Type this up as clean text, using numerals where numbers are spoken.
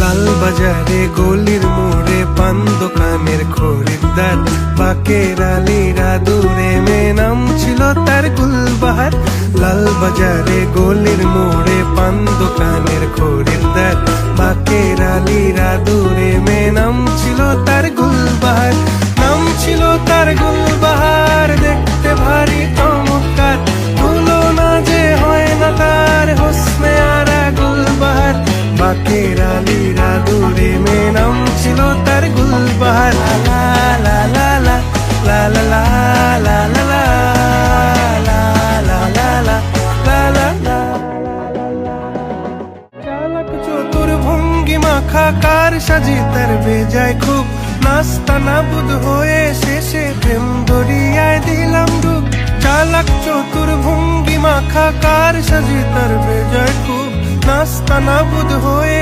লাল বাজারে গলির মোড়ে পান দোকানের খরিদ্দার, বাকের আলীরা দূরে মে নাম ছিল তার গুলবাহার। লাল বাজারে গলির মোড়ে পান দোকানের খরিদ্দার, বাকের আলীরা দূরে মে নাম ছিল তার গুলবাহার। নাম ছিল তার গুলবাহার, দেখতে ভারী চমৎকার, তুলনা যে হয় না তার হোসনে আরা গুলবাহার। বাকের আলীরা দূরে মে নাম ছিল তার গুলবাহার। লা লা লা লা লা লা লা লা লা লা লা লা লা লা লা লা। চালাক চতুর ভঙ্গি মাখা কার সাজি তার বেজায় খুব, নাস্তা নাবুদ হয়ে শেষে প্রেম দরিয়ায় দিলাম ডুব। চালাক চতুর ভঙ্গি মাখা কার সাজি তার বেজায় খুব, নাস্তা নাবুদ হয়ে